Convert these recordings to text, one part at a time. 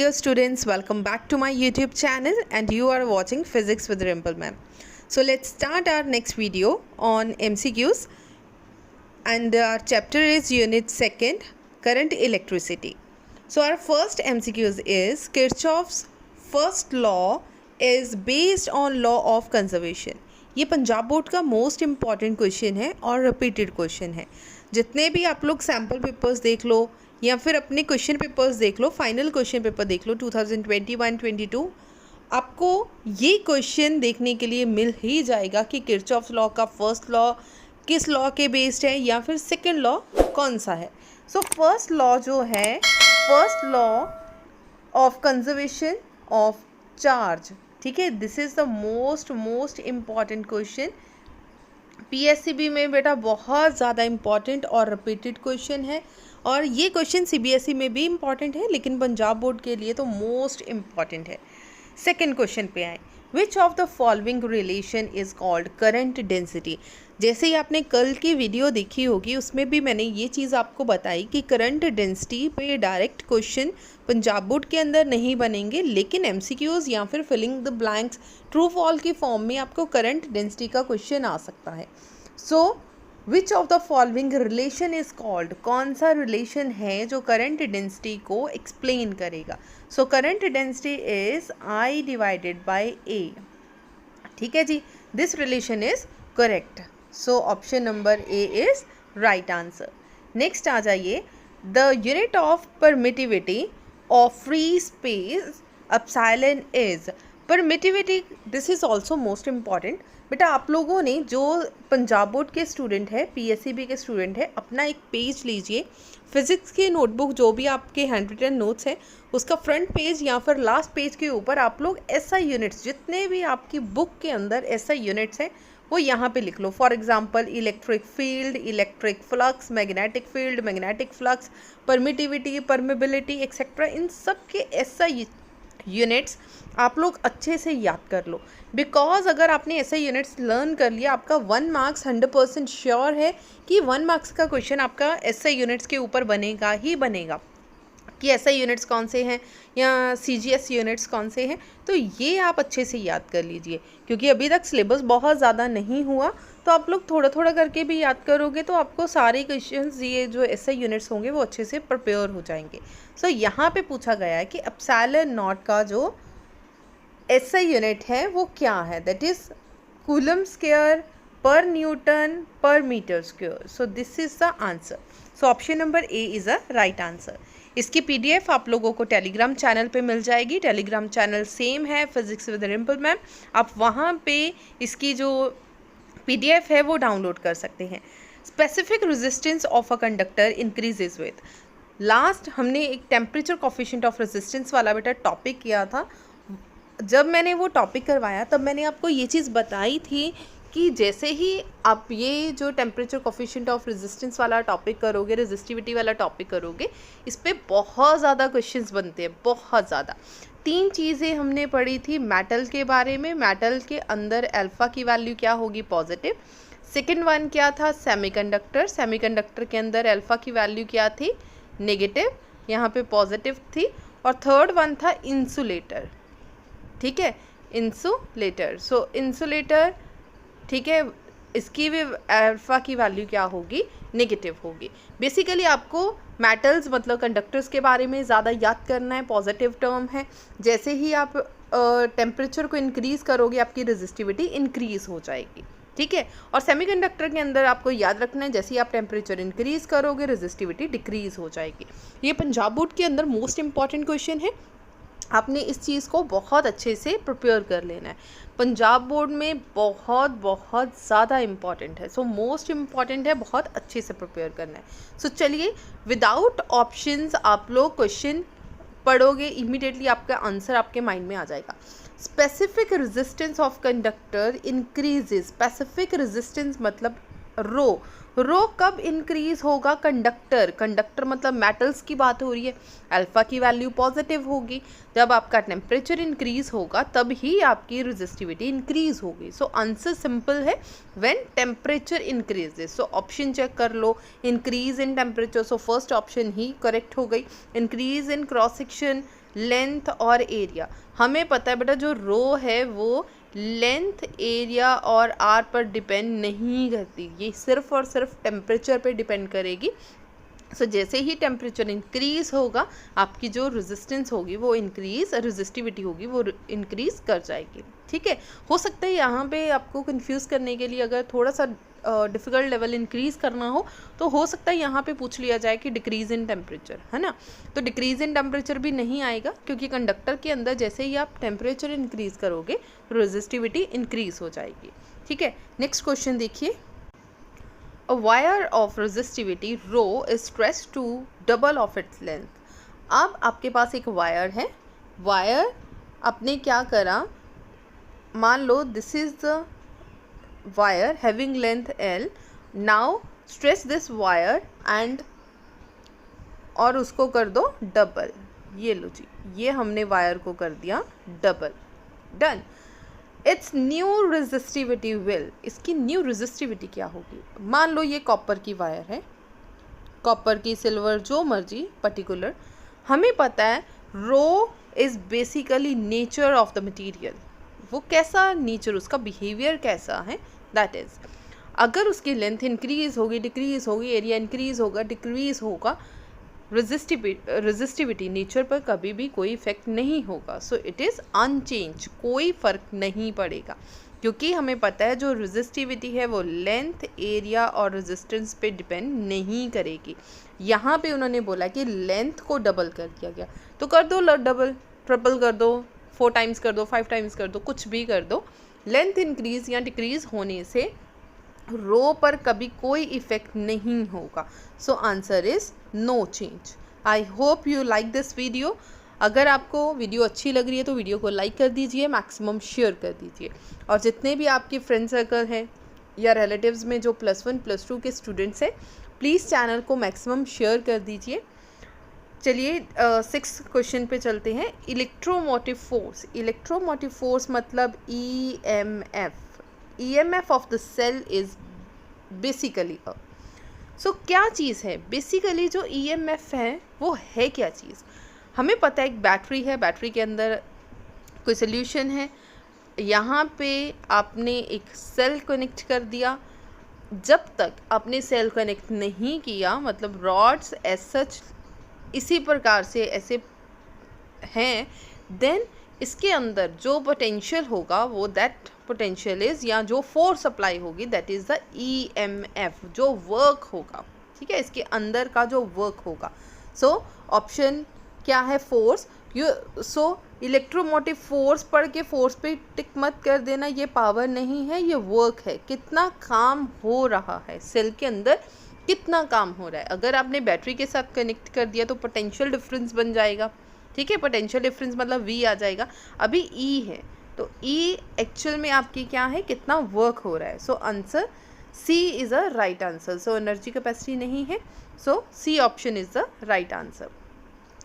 dear students, welcome back to my YouTube channel and you are watching Physics with Rimple ma'am. So let's start our next video on MCQs and our chapter is unit 2nd, current electricity. So our first MCQs is Kirchhoff's first law is based on law of conservation. ये Punjab board का most important question है और repeated question है. जितने भी आप लोग sample papers देख लो या फिर अपने क्वेश्चन पेपर्स देख लो, फाइनल क्वेश्चन पेपर देख लो 2021-22, आपको ये क्वेश्चन देखने के लिए मिल ही जाएगा कि किरचॉफ्स लॉ का फर्स्ट लॉ किस लॉ के बेस्ड है या फिर सेकंड लॉ कौन सा है. सो फर्स्ट लॉ जो है, first law of conservation of charge. ठीक है, this is the most important question. PSCB में बेटा बहुत ज़्यादा इम्पॉर्टेंट और रिपीटेड क्वेश्चन है और ये क्वेश्चन सीबीएसई में भी इम्पॉर्टेंट है लेकिन पंजाब बोर्ड के लिए तो मोस्ट इम्पॉर्टेंट है. सेकंड क्वेश्चन पे आए, विच of the following relation is called current density. जैसे ही आपने कल की वीडियो देखी होगी उसमें भी मैंने ये चीज़ आपको बताई कि करंट डेंसिटी पे डायरेक्ट क्वेश्चन पंजाब बोर्ड के अंदर नहीं बनेंगे लेकिन एमसीक्यूज़ या फिर filling the blanks true false की फॉर्म में आपको करंट डेंसिटी का क्वेश्चन आ सकता है. So which of the following relation is called, कौन सा रिलेशन है जो करंट डेंसिटी को एक्सप्लेन करेगा. So current density is I divided by A. ठीक है जी, this relation is correct. So option number A is right answer. Next आ जाइए, the unit of permittivity of free space epsilon is. Permittivity, this is also most important. बेटा आप लोगों ने जो पंजाब बोर्ड के स्टूडेंट है, पीएससीबी के स्टूडेंट है, अपना एक पेज लीजिए, फिज़िक्स की नोटबुक जो भी आपके हैंड रिटन नोट्स हैं उसका फ्रंट पेज या फिर लास्ट पेज के ऊपर आप लोग एसआई यूनिट्स, जितने भी आपकी बुक के अंदर एसआई यूनिट्स हैं वो यहाँ पे लिख लो. For example electric field, electric flux, magnetic field, magnetic flux, permittivity, permeability etcetera, इन सब के एसआई यूनिट्स आप लोग अच्छे से याद कर लो. बिकॉज अगर आपने ऐसे यूनिट्स लर्न कर लिया, आपका 1 मार्क्स 100% श्योर है कि 1 मार्क्स का क्वेश्चन आपका ऐसे यूनिट्स के ऊपर बनेगा ही बनेगा कि ऐसे यूनिट्स कौन से हैं या सीजीएस यूनिट्स कौन से हैं. तो ये आप अच्छे से याद कर लीजिए क्योंकि अभी तक सिलेबस बहुत ज़्यादा नहीं हुआ, तो आप लोग थोड़ा थोड़ा करके भी याद करोगे तो आपको सारे क्वेश्चंस, ये जो ऐसे यूनिट्स होंगे वो अच्छे से प्रिपेयर हो जाएंगे. सो यहाँ पे पूछा गया है कि एप्सिलॉन नॉट का जो एसआई यूनिट है वो क्या है, that is coulomb square per newton per metre square. So this is the answer. So option number A is a right answer. इसकी पीडीएफ आप लोगों को टेलीग्राम चैनल पे मिल जाएगी. टेलीग्राम चैनल सेम है फिजिक्स विद रिम्पल मैम. आप वहाँ पे इसकी जो पीडीएफ है वो डाउनलोड कर सकते हैं. Specific resistance of a conductor increases with. Last हमने एक टेम्परेचर कोफिशिएंट ऑफ रेजिस्टेंस वाला बेटा टॉपिक किया था. जब मैंने वो टॉपिक करवाया तब मैंने आपको ये चीज़ बताई थी कि जैसे ही आप ये जो टेम्परेचर कोफिशिएंट ऑफ रेजिस्टेंस वाला टॉपिक करोगे, रेजिस्टिविटी वाला टॉपिक करोगे, इस पे बहुत ज़्यादा क्वेश्चंस बनते हैं, बहुत ज़्यादा. 3 चीज़ें हमने पढ़ी थी मेटल के बारे में. मेटल के अंदर अल्फ़ा की वैल्यू क्या होगी, पॉजिटिव. सेकेंड वन क्या था, सेमीकंडक्टर. सेमीकंडक्टर के अंदर अल्फ़ा की वैल्यू क्या थी, नेगेटिव, यहाँ पे पॉजिटिव थी. और थर्ड वन था इंसुलेटर. ठीक है, इंसुलेटर. सो इंसुलेटर, ठीक है, इसकी भी अल्फ़ा की वैल्यू क्या होगी, नेगेटिव होगी. बेसिकली आपको मेटल्स मतलब कंडक्टर्स के बारे में ज़्यादा याद करना है, पॉजिटिव टर्म है. जैसे ही आप टेम्परेचर को इंक्रीज़ करोगे आपकी रेजिस्टिविटी इंक्रीज़ हो जाएगी. ठीक है, और सेमीकंडक्टर के अंदर आपको याद रखना है जैसे ही आप टेम्परेचर इंक्रीज़ करोगे रेजिस्टिविटी डिक्रीज़ हो जाएगी. ये पंजाब बोर्ड के अंदर मोस्ट इंपॉर्टेंट क्वेश्चन है. आपने इस चीज़ को बहुत अच्छे से प्रिपेयर कर लेना है. पंजाब बोर्ड में बहुत ज़्यादा इम्पॉर्टेंट है. सो मोस्ट इम्पॉर्टेंट है, बहुत अच्छे से प्रिपेयर करना है. सो चलिए, विदाउट ऑप्शंस आप लोग क्वेश्चन पढ़ोगे, इमीडिएटली आपका आंसर आपके माइंड में आ जाएगा. Specific resistance of conductor increases. Specific resistance मतलब रो. रो कब इंक्रीज होगा, कंडक्टर. कंडक्टर मतलब मेटल्स की बात हो रही है. अल्फ़ा की वैल्यू पॉजिटिव होगी. जब आपका टेम्परेचर इंक्रीज होगा तब ही आपकी रेजिस्टिविटी इंक्रीज होगी. सो आंसर सिंपल है, when temperature increases. So option check कर लो, increase in temperature. So first option ही करेक्ट हो गई. Increase in cross section, length और एरिया। हमें पता है बेटा जो रो है वो लेंथ, एरिया और आर पर डिपेंड नहीं करती, ये सिर्फ और सिर्फ टेम्परेचर पे डिपेंड करेगी। सो जैसे ही टेम्परेचर इंक्रीज़ होगा आपकी जो रेजिस्टेंस होगी वो इंक्रीज़, रेजिस्टिविटी होगी वो इंक्रीज़ कर जाएगी। ठीक है, हो सकता है यहाँ पे आपको कंफ्यूज करने के लिए अगर थोड़ा सा डिफ़िकल्ट लेवल इंक्रीज़ करना हो तो हो सकता है यहाँ पे पूछ लिया जाए कि डिक्रीज़ इन टेम्परेचर, है ना। तो डिक्रीज़ इन टेम्परेचर भी नहीं आएगा क्योंकि कंडक्टर के अंदर जैसे ही आप टेम्परेचर इंक्रीज़ करोगे रेजिस्टिविटी इंक्रीज़ हो जाएगी। ठीक है, नेक्स्ट क्वेश्चन देखिए। A wire of resistivity rho is stressed to double of its length। अब आपके पास एक वायर है, वायर आपने क्या करा, मान लो this is the wire having length L, now stress this wire and और उसको कर दो डबल। ये लो जी, ये हमने वायर को कर दिया double, done. It's new resistivity will, इसकी न्यू रेजिस्टिविटी क्या होगी। मान लो ये कॉपर की वायर है, कॉपर की, सिल्वर, जो मर्जी पर्टिकुलर, हमें पता है rho is basically nature of the material. वो कैसा नेचर, उसका बिहेवियर कैसा है, दैट इज़ अगर उसकी लेंथ इंक्रीज़ होगी, डिक्रीज़ होगी, एरिया इंक्रीज़ होगा, डिक्रीज़ होगा, रेजिस्टिविटी नेचर पर कभी भी कोई इफेक्ट नहीं होगा। सो इट इज़ अनचेंज, कोई फ़र्क नहीं पड़ेगा क्योंकि हमें पता है जो रेजिस्टिविटी है वो लेंथ, एरिया और रेजिस्टेंस पे डिपेंड नहीं करेगी। यहाँ पे उन्होंने बोला कि लेंथ को डबल कर दिया गया तो कर दो डबल, ट्रिपल कर दो, 4 टाइम्स कर दो, 5 टाइम्स कर दो, कुछ भी कर दो। लेंथ इंक्रीज़ या डिक्रीज़ होने से रो पर कभी कोई इफेक्ट नहीं होगा। So answer is no change. I hope you like this video. अगर आपको वीडियो अच्छी लग रही है तो वीडियो को लाइक कर दीजिए, मैक्सिमम शेयर कर दीजिए, और जितने भी आपके फ्रेंड सर्कल हैं या रिलेटिव्स में जो +1 +2 के स्टूडेंट्स हैं प्लीज़ चैनल को मैक्सिमम शेयर कर दीजिए। चलिए 6th क्वेश्चन पे चलते हैं। इलेक्ट्रोमोटिव फोर्स, इलेक्ट्रोमोटिव फोर्स मतलब EMF of the cell is basically so क्या चीज़ है, बेसिकली जो EMF है वो है क्या चीज़। हमें पता है एक बैटरी है, बैटरी के अंदर कोई सोल्यूशन है, यहाँ पे आपने एक सेल कनेक्ट कर दिया। जब तक आपने सेल कनेक्ट नहीं किया, मतलब रॉड्स एज सच इसी प्रकार से ऐसे हैं, देन इसके अंदर जो पोटेंशियल होगा वो दैट पोटेंशियल इज़, या जो फोर्स अप्लाई होगी दैट इज़ द EMF, जो वर्क होगा। ठीक है, इसके अंदर का जो वर्क होगा। सो ऑप्शन क्या है, फोर्स। सो इलेक्ट्रोमोटिव फोर्स पढ़ के फोर्स पे टिक मत कर देना, ये पावर नहीं है, ये वर्क है। कितना काम हो रहा है सेल के अंदर, कितना काम हो रहा है। अगर आपने बैटरी के साथ कनेक्ट कर दिया तो पोटेंशियल डिफरेंस बन जाएगा। ठीक है, पोटेंशियल डिफरेंस मतलब V आ जाएगा। अभी E है तो E एक्चुअल में आपकी क्या है, कितना वर्क हो रहा है। So answer C is a right answer. So energy capacity नहीं है, so C option is the right answer.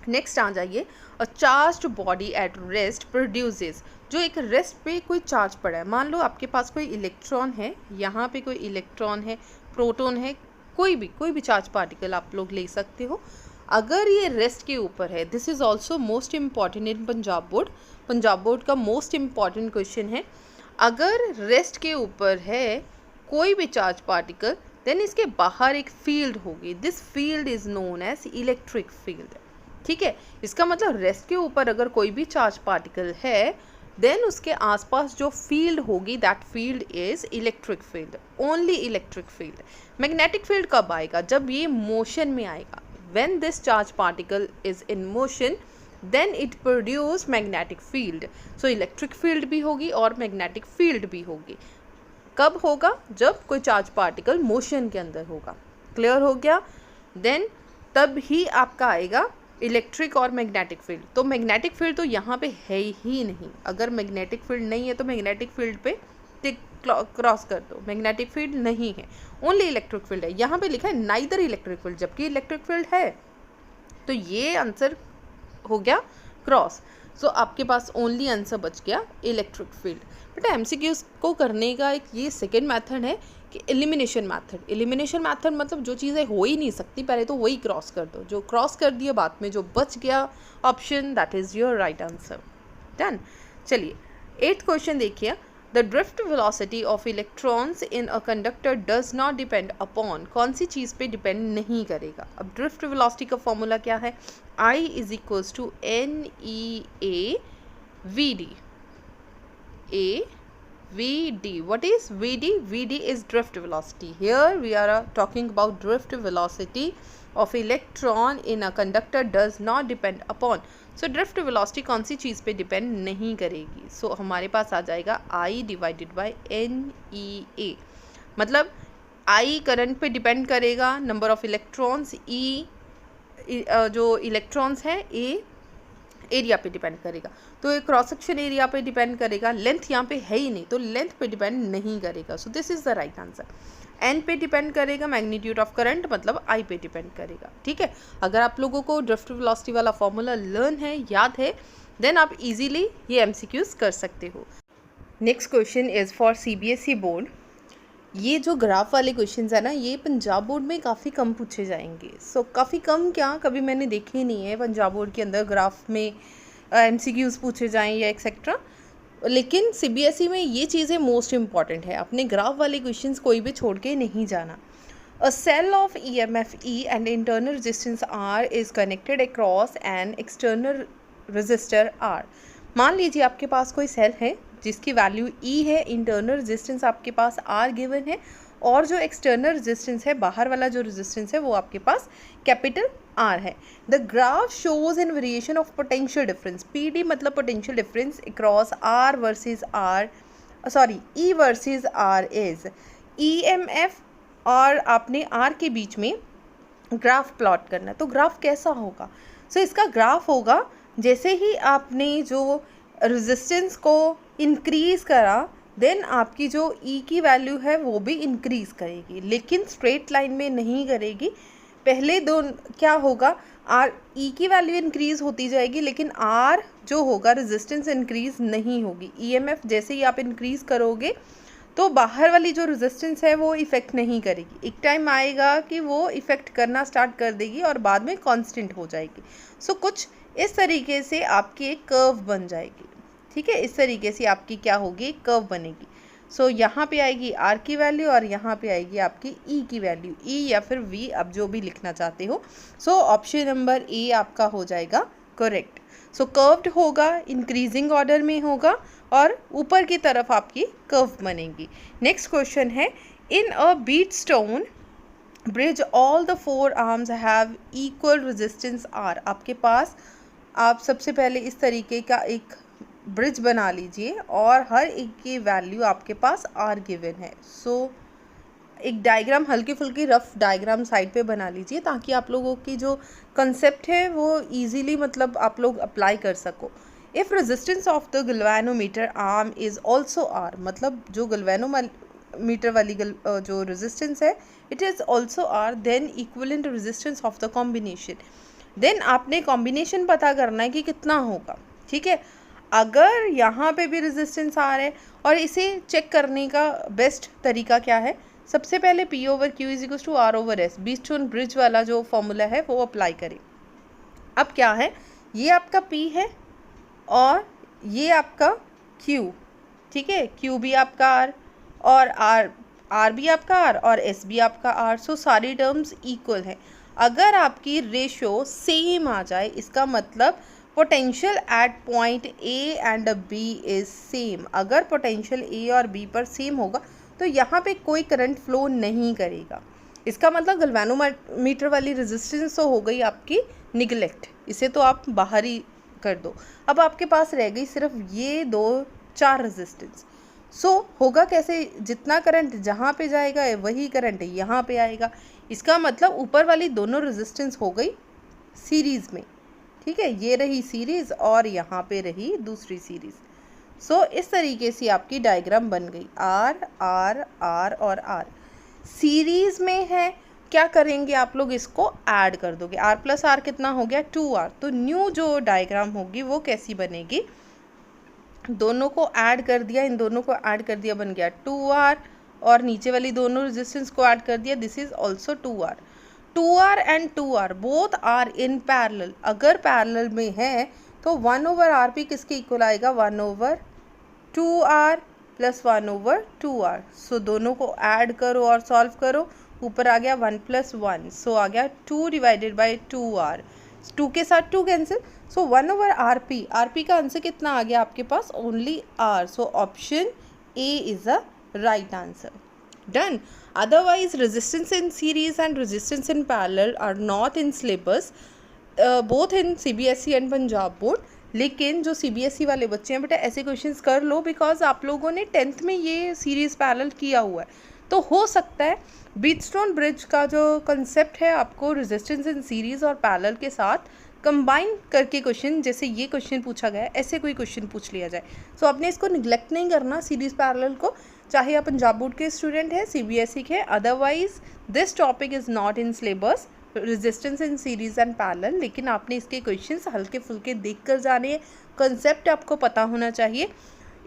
Next आ जाइए। A charged body at rest produces, जो एक रेस्ट पे कोई चार्ज पड़ा है, मान लो आपके पास कोई इलेक्ट्रॉन है, यहाँ पे कोई इलेक्ट्रॉन है, प्रोटॉन है, कोई भी चार्ज पार्टिकल आप लोग ले सकते हो। अगर ये रेस्ट के ऊपर है, this is also most important in Punjab board, Punjab board का मोस्ट इम्पॉर्टेंट क्वेश्चन है। अगर रेस्ट के ऊपर है कोई भी चार्ज पार्टिकल, देन इसके बाहर एक फील्ड होगी, this field is known as electric field. ठीक है, इसका मतलब रेस्ट के ऊपर अगर कोई भी चार्ज पार्टिकल है, देन उसके आसपास जो फील्ड होगी that field is electric field, only electric field. Magnetic field कब आएगा, जब ये मोशन में आएगा। When this charge particle is in motion, then it produce magnetic field. So electric field भी होगी और magnetic field भी होगी। कब होगा, जब कोई चार्ज पार्टिकल मोशन के अंदर होगा। क्लियर हो गया, देन तब ही आपका आएगा इलेक्ट्रिक और मैग्नेटिक फील्ड। तो मैग्नेटिक फील्ड तो यहाँ पे है ही नहीं। अगर मैग्नेटिक फील्ड नहीं है तो मैग्नेटिक फील्ड पे टिक क्रॉस कर दो, मैग्नेटिक फील्ड नहीं है, ओनली इलेक्ट्रिक फील्ड है। यहाँ पे लिखा है नाइदर इलेक्ट्रिक फील्ड, जबकि इलेक्ट्रिक फील्ड है। तो ये आंसर हो गया क्रॉस। सो आपके पास ओनली आंसर बच गया इलेक्ट्रिक फील्ड। बट एमसीक्यूज को करने का एक ये सेकेंड मेथड है कि एलिमिनेशन मेथड। एलिमिनेशन मेथड मतलब जो चीज़ें हो ही नहीं सकती पहले तो वही क्रॉस कर दो, जो क्रॉस कर दिया बाद में जो बच गया option that is your right answer. Done. चलिए 8th क्वेश्चन देखिए। The drift velocity of electrons in a conductor does not depend upon, कौन सी चीज़ पे डिपेंड नहीं करेगा। अब ड्रिफ्ट वेलोसिटी का फॉर्मूला क्या है, I is equals to NEA VD। A VD, what is VD? VD is drift velocity. Here we are talking about drift velocity of electron in a conductor does not depend upon. So drift velocity कौन सी चीज़ पे depend नहीं करेगी। So हमारे पास आ जाएगा I divided by NEA। मतलब I current पे depend करेगा, number of electrons E जो इलेक्ट्रॉन्स हैं A एरिया पे डिपेंड करेगा। तो ये क्रॉस सेक्शन एरिया पे डिपेंड करेगा, लेंथ यहाँ पे है ही नहीं तो लेंथ पे डिपेंड नहीं करेगा। So this is the right answer. N पे डिपेंड करेगा, मैग्नीट्यूड ऑफ करंट मतलब आई पे डिपेंड करेगा। ठीक है, अगर आप लोगों को ड्रिफ्ट वेलोसिटी वाला फॉर्मूला लर्न है, याद है, देन आप इजीली ये एमसीक्यूज कर सकते हो। Next question is for CBSE board. ये जो ग्राफ वाले क्वेश्चंस है ना, ये पंजाब बोर्ड में काफ़ी कम पूछे जाएंगे। सो काफ़ी कम क्या, कभी मैंने देखे ही नहीं है पंजाब बोर्ड के अंदर ग्राफ में MCQs पूछे जाएं या एक्सेट्रा। लेकिन CBSE में ये चीज़ें मोस्ट इम्पॉर्टेंट है, अपने ग्राफ वाले क्वेश्चंस कोई भी छोड़ के नहीं जाना। A cell of EMF E and internal resistance R is connected across an external resistor R। मान लीजिए आपके पास कोई सेल है जिसकी वैल्यू E है, इंटरनल रेजिस्टेंस आपके पास R गिवन है, और जो एक्सटर्नल रेजिस्टेंस है, बाहर वाला जो रेजिस्टेंस है, वो आपके पास कैपिटल R है। The graph shows in variation of potential difference, PD मतलब potential difference across R versus R, sorry E versus R is EMF, और आपने R के बीच में ग्राफ प्लॉट करना है। तो ग्राफ कैसा होगा? सो इसका ग्राफ होगा जैसे ही आपने जो रेजिस्टेंस को इंक्रीज़ करा, देन आपकी जो E की वैल्यू है वो भी इंक्रीज़ करेगी, लेकिन स्ट्रेट लाइन में नहीं करेगी। पहले दो क्या होगा, E की वैल्यू इंक्रीज़ होती जाएगी, लेकिन R जो होगा रेजिस्टेंस इंक्रीज़ नहीं होगी। EMF जैसे ही आप इंक्रीज़ करोगे तो बाहर वाली जो रेजिस्टेंस है वो इफ़ेक्ट नहीं करेगी। एक टाइम आएगा कि वो इफ़ेक्ट करना स्टार्ट कर देगी और बाद में कांस्टेंट हो जाएगी। सो कुछ इस तरीके से आपकी एक कर्व बन जाएगी। ठीक है, इस तरीके से आपकी क्या होगी, कर्व बनेगी। सो यहाँ पे आएगी R की वैल्यू और यहाँ पे आएगी आपकी E की वैल्यू, E या फिर V, आप जो भी लिखना चाहते हो। सो ऑप्शन नंबर A आपका हो जाएगा करेक्ट। सो कर्व्ड होगा, इंक्रीजिंग ऑर्डर में होगा और ऊपर की तरफ आपकी कर्व बनेगी। नेक्स्ट क्वेश्चन है, in a Wheatstone bridge all the 4 arms have equal resistance R। आपके पास, आप सबसे पहले इस तरीके का एक ब्रिज बना लीजिए और हर एक की वैल्यू आपके पास R गिवन है। सो एक डायग्राम, हल्की फुल्की रफ डायग्राम साइड पे बना लीजिए ताकि आप लोगों की जो कंसेप्ट है वो इजीली मतलब आप लोग अप्लाई कर सको। If resistance of the galvanometer arm is also R, मतलब जो गैल्वेनोमीटर वाली जो रेजिस्टेंस है it is also R, then equivalent resistance of the combination. Then आपने कॉम्बिनेशन पता करना है कि कितना होगा। ठीक है, अगर यहाँ पे भी रेजिस्टेंस आ रहा है, और इसे चेक करने का बेस्ट तरीका क्या है, सबसे पहले P over Q is equal to R over S, Wheatstone bridge वाला जो फॉर्मूला है वो अप्लाई करें। अब क्या है, ये आपका P है और ये आपका Q। ठीक है, Q भी आपका R और R भी आपका R और S भी आपका R। सो सारी टर्म्स इक्वल है। अगर आपकी रेशो सेम आ जाए, इसका मतलब potential at point A and B is same. अगर पोटेंशियल A और B पर सेम होगा तो यहाँ पे कोई करंट फ्लो नहीं करेगा। इसका मतलब गैल्वेनोमीटर वाली रेजिस्टेंस तो हो गई आपकी निगलेक्ट, इसे तो आप बाहर ही कर दो। अब आपके पास रह गई सिर्फ ये 4 रेजिस्टेंस। सो होगा कैसे, जितना करंट जहाँ पे जाएगा वही करंट यहाँ पे आएगा। इसका मतलब ऊपर वाली दोनों रेजिस्टेंस हो गई सीरीज़ में। ठीक है, ये रही सीरीज़ और यहाँ पे रही दूसरी सीरीज़। सो इस तरीके से आपकी डायग्राम बन गई, R R R और R। सीरीज़ में है क्या करेंगे आप लोग, इसको ऐड कर दोगे। r प्लस आर कितना हो गया 2r। तो न्यू जो डायग्राम होगी वो कैसी बनेगी, दोनों को ऐड कर दिया, इन दोनों को ऐड कर दिया, बन गया 2r, और नीचे वाली दोनों रेजिस्टेंस को ऐड कर दिया, this is also 2r। 2r and 2r both are in parallel. अगर पैरेलल में है तो 1/rp किसके इक्वल आएगा, 1/2r प्लस 1/2r। सो दोनों को ऐड करो और सॉल्व करो, ऊपर आ गया 1 + 1, सो आ गया 2 डिवाइडेड बाई 2r, 2 के साथ 2 कैंसिल, सो 1/rp। rp का आंसर कितना आ गया आपके पास, only r। So option A is a right answer. Done. Otherwise resistance in series and resistance in parallel are not in syllabus both in CBSE and Punjab board. लेकिन जो CBSE वाले बच्चे हैं बेटा, ऐसे क्वेश्चंस कर लो, बिकॉज आप लोगों ने 10th में ये सीरीज पैरेलल किया हुआ है। तो हो सकता है व्हीटस्टोन ब्रिज का जो कंसेप्ट है आपको रेजिस्टेंस इन सीरीज और पैरेलल के साथ कंबाइन करके क्वेश्चन, जैसे ये क्वेश्चन पूछा गया है, ऐसे कोई क्वेश्चन पूछ लिया जाए। सो आपने इसको निगलेक्ट नहीं करना सीरीज पैरेलल को, चाहे आप पंजाब बोर्ड के स्टूडेंट हैं, CBSE के। Otherwise this topic is not in syllabus, resistance in series and parallel. लेकिन आपने इसके क्वेश्चंस हल्के फुल्के देख कर जाने हैं, कंसेप्ट आपको पता होना चाहिए।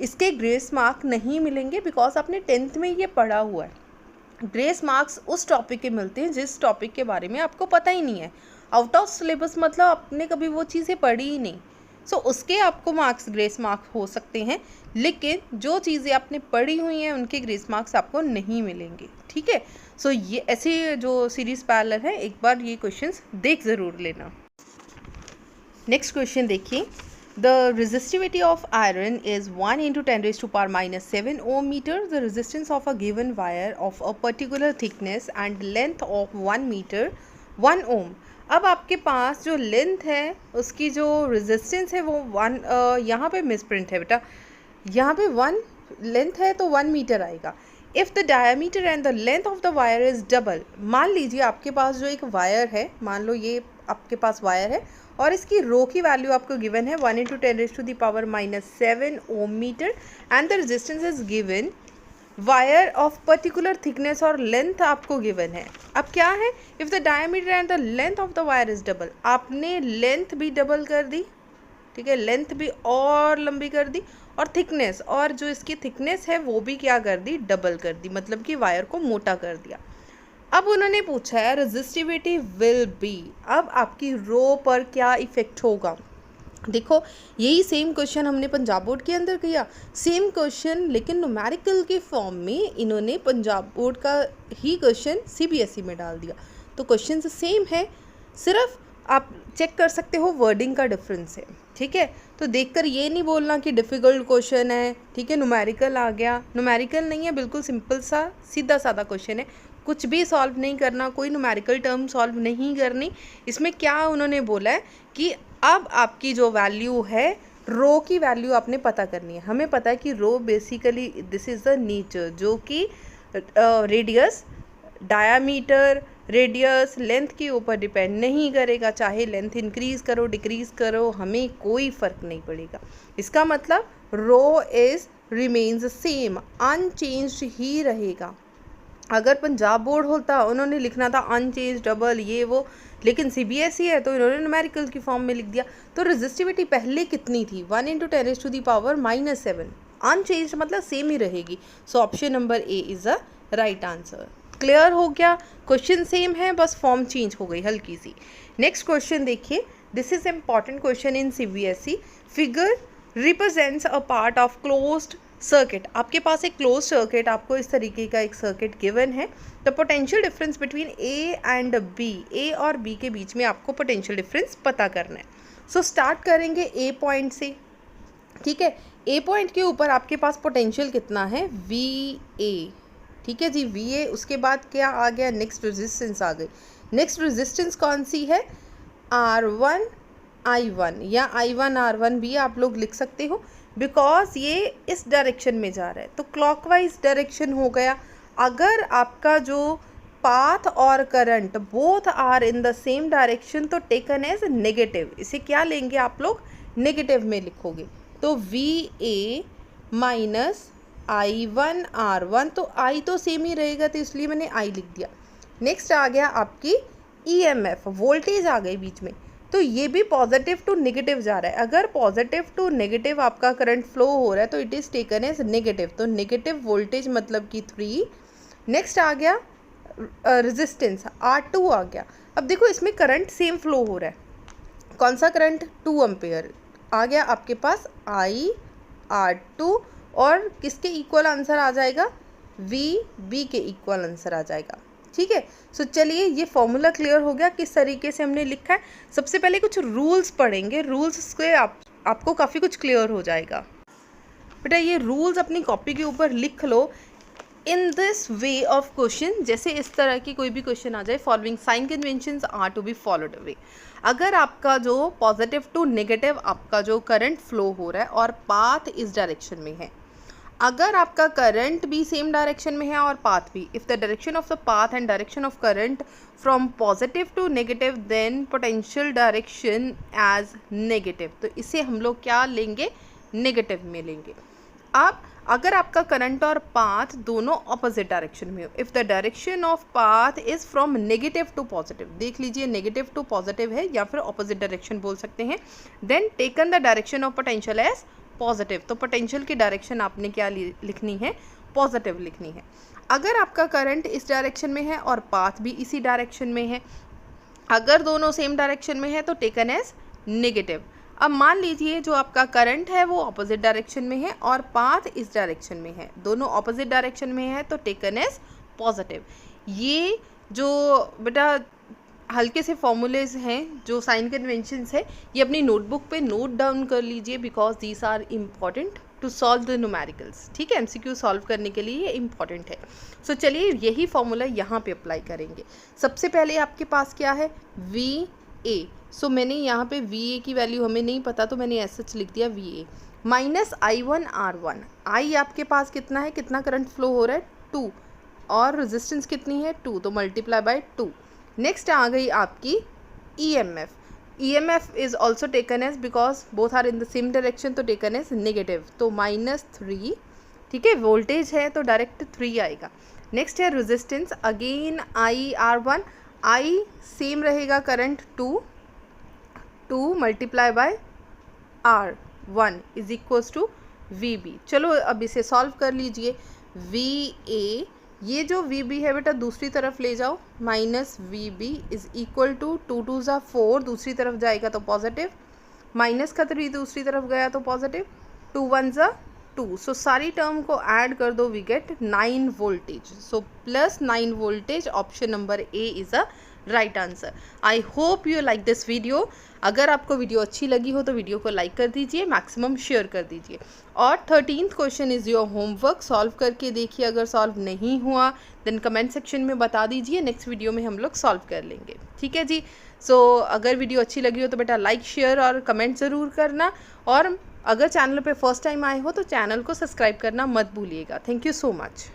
इसके ग्रेस मार्क नहीं मिलेंगे बिकॉज आपने 10th में ये पढ़ा हुआ है। ग्रेस मार्क्स उस टॉपिक के मिलते हैं जिस टॉपिक के बारे में आपको पता ही नहीं है। आउट ऑफ सिलेबस मतलब आपने कभी वो चीज़ें पढ़ी ही नहीं, सो उसके आपको मार्क्स ग्रेस मार्क्स हो सकते हैं। लेकिन जो चीज़ें आपने पढ़ी हुई हैं उनके ग्रेस मार्क्स आपको नहीं मिलेंगे, ठीक है। सो ये ऐसे जो सीरीज पैरेलल है, एक बार ये क्वेश्चंस देख ज़रूर लेना। नेक्स्ट क्वेश्चन देखिए, the resistivity of iron is 1 × 10⁻⁻7 ohm meter. The resistance of a given wire of a particular thickness and length of 1 meter 1 ohm. अब आपके पास जो लेंथ है उसकी जो रेजिस्टेंस है वो 1, यहाँ पे मिसप्रिंट है बेटा, यहाँ पे 1 लेंथ है तो 1 मीटर आएगा। If the diameter and the length of the wire is double. मान लीजिए आपके पास जो एक वायर है, मान लो ये आपके पास वायर है और इसकी रो की वैल्यू आपको गिवन है 1 × 10⁻⁻7 ohm meter and the resistance is given, wire of particular thickness और लेंथ आपको गिवन है। अब क्या है, if the diameter and the length of the wire is double, आपने लेंथ भी डबल कर दी, ठीक है, लेंथ भी और लंबी कर दी, और थिकनेस, और जो इसकी थिकनेस है वो भी क्या कर दी, डबल कर दी, मतलब कि वायर को मोटा कर दिया। अब उन्होंने पूछा है रेजिस्टिविटी विल बी, अब आपकी रो पर क्या इफेक्ट होगा। देखो यही सेम क्वेश्चन हमने पंजाब बोर्ड के अंदर किया, सेम क्वेश्चन, लेकिन न्यूमेरिकल के फॉर्म में इन्होंने पंजाब बोर्ड का ही क्वेश्चन CBSE में डाल दिया। तो क्वेश्चन सेम है, सिर्फ आप चेक कर सकते हो वर्डिंग का डिफरेंस है, ठीक है। तो देखकर ये नहीं बोलना कि डिफ़िकल्ट क्वेश्चन है, ठीक है, न्यूमेरिकल आ गया, न्यूमेरिकल नहीं है, बिल्कुल सिंपल सा सीधा साधा क्वेश्चन है, कुछ भी सॉल्व नहीं करना, कोई न्यूमेरिकल टर्म सॉल्व नहीं करनी। इसमें क्या उन्होंने बोला है कि अब आपकी जो वैल्यू है, रो की वैल्यू आपने पता करनी है। हमें पता है कि rho basically this is the nature, जो कि रेडियस, डायामीटर, रेडियस, लेंथ के ऊपर डिपेंड नहीं करेगा, चाहे लेंथ इंक्रीज़ करो डिक्रीज़ करो, हमें कोई फ़र्क नहीं पड़ेगा। इसका मतलब rho is remains same, unchanged ही रहेगा। अगर पंजाब बोर्ड होता उन्होंने लिखना था अनचेंज डबल ये वो, लेकिन CBSE है तो इन्होंने न्यूमेरिकल की फॉर्म में लिख दिया। तो रेजिस्टिविटी पहले कितनी थी, 1 × 10⁻⁻7, अनचेंज मतलब सेम ही रहेगी। सो option number A is a right answer. Clear हो गया, क्वेश्चन सेम है, बस फॉर्म चेंज हो गई हल्की सी। नेक्स्ट क्वेश्चन देखिए, this is important question in CBSE। Figure represents a part of closed circuit. आपके पास एक क्लोज सर्किट, आपको इस तरीके का एक सर्किट गिवन है। The potential difference between A and B, A और B के बीच में आपको पोटेंशियल डिफरेंस पता करना है। सो स्टार्ट करेंगे A पॉइंट से, ठीक है। A पॉइंट के ऊपर आपके पास पोटेंशियल कितना है, VA, ठीक है जी, VA। उसके बाद क्या आ गया, नेक्स्ट रेजिस्टेंस आ गई। नेक्स्ट रेजिस्टेंस कौन सी है, R1 I1 या I1 R1 भी आप लोग लिख सकते हो, बिकॉज ये इस डायरेक्शन में जा रहा है तो क्लॉकवाइज डायरेक्शन हो गया। अगर आपका जो पाथ और current both are in the same direction तो टेकन एज नेगेटिव, इसे क्या लेंगे आप लोग, नेगेटिव में लिखोगे। तो VA माइनस I1 R1, तो I तो सेम ही रहेगा तो इसलिए मैंने I लिख दिया। नेक्स्ट आ गया आपकी EMF, वोल्टेज आ गई बीच में, तो ये भी पॉजिटिव टू नेगेटिव जा रहा है। अगर पॉजिटिव टू नेगेटिव आपका करंट फ्लो हो रहा है तो it is taken as negative, तो नेगेटिव वोल्टेज मतलब कि 3। नेक्स्ट आ गया रेजिस्टेंस R2 आ गया। अब देखो इसमें करंट सेम फ्लो हो रहा है, कौन सा करंट, 2 एम्पेयर आ गया आपके पास IR2, और किसके इक्वल आंसर आ जाएगा, VB के इक्वल आंसर आ जाएगा। ठीक है, सो चलिए ये फॉर्मूला क्लियर हो गया किस तरीके से हमने लिखा है। सबसे पहले कुछ रूल्स पढ़ेंगे, रूल्स से आपको काफ़ी कुछ क्लियर हो जाएगा। बेटा ये रूल्स अपनी कॉपी के ऊपर लिख लो। In this way of question, जैसे इस तरह की कोई भी क्वेश्चन आ जाए, following sign conventions are to be followed वे। अगर आपका जो पॉजिटिव टू नेगेटिव आपका जो करंट फ्लो हो रहा है और पाथ इस डायरेक्शन में है, अगर आपका करंट भी सेम डायरेक्शन में है और पाथ भी, if the direction of the path and direction of current from positive to negative, then potential direction as negative, तो इसे हम लोग क्या लेंगे, नेगेटिव में लेंगे। अब अगर आपका करंट और पाथ दोनों ऑपोजिट डायरेक्शन में हो, if the direction of path is from negative to positive, देख लीजिए नेगेटिव टू पॉजिटिव है या फिर ऑपोजिट डायरेक्शन बोल सकते हैं, then taken the direction of potential as positive, तो पोटेंशियल की डायरेक्शन आपने क्या लिखनी है, पॉजिटिव लिखनी है। अगर आपका करंट इस डायरेक्शन में है और पाथ भी इसी डायरेक्शन में है, अगर दोनों सेम डायरेक्शन में है तो टेकन एज नेगेटिव। अब मान लीजिए जो आपका करंट है वो ऑपोजिट डायरेक्शन में है और पाथ इस डायरेक्शन में है, दोनों ऑपोजिट डायरेक्शन में है तो टेकन एज पॉजिटिव। ये जो बेटा हल्के से फॉर्मूलेज हैं, जो साइन कन्वेंशंस है, ये अपनी नोटबुक पे नोट डाउन कर लीजिए, because these are important to solve the numericals. ठीक है, MCQ सॉल्व करने के लिए ये इंपॉर्टेंट है। सो चलिए यही फॉर्मूला यहाँ पे अप्लाई करेंगे। सबसे पहले आपके पास क्या है, VA। सो मैंने यहाँ पे VA की वैल्यू हमें नहीं पता तो मैंने ऐसा लिख दिया VA माइनस I1R1। I आपके पास कितना है, कितना करंट फ्लो हो रहा है, 2, और रेजिस्टेंस कितनी है, 2, तो मल्टीप्लाई बाय 2। नेक्स्ट आ गई आपकी EMF। EMF is also taken as, because both are in the same direction, तो टेकन एज नेगेटिव, तो -3। ठीक है, वोल्टेज है तो डायरेक्ट 3 आएगा। नेक्स्ट है resistance, again IR1, I same रहेगा current 2 multiply by R1 is equals to VB। चलो अब इसे सॉल्व कर लीजिए। VA, ये जो VB है बेटा दूसरी तरफ ले जाओ, minus VB is equal to 2 2 ज़ा 4, दूसरी तरफ जाएगा तो पॉजिटिव, माइनस का 3 दूसरी तरफ गया तो पॉजिटिव, 2 1 ज़ा 2, सो सारी टर्म को ऐड कर दो, we get 9 voltage, so plus 9 voltage, option number A is a right answer. I hope you like this video. अगर आपको वीडियो अच्छी लगी हो तो वीडियो को लाइक कर दीजिए, मैक्सिमम शेयर कर दीजिए। और 13th question is your homework, solve करके देखिए, अगर सॉल्व नहीं हुआ देन कमेंट सेक्शन में बता दीजिए, नेक्स्ट वीडियो में हम लोग सॉल्व कर लेंगे। ठीक है जी, सो अगर वीडियो अच्छी लगी हो तो बेटा लाइक शेयर और कमेंट ज़रूर करना, और अगर चैनल पे फर्स्ट टाइम आए हो तो चैनल को सब्सक्राइब करना मत भूलिएगा। Thank you so much.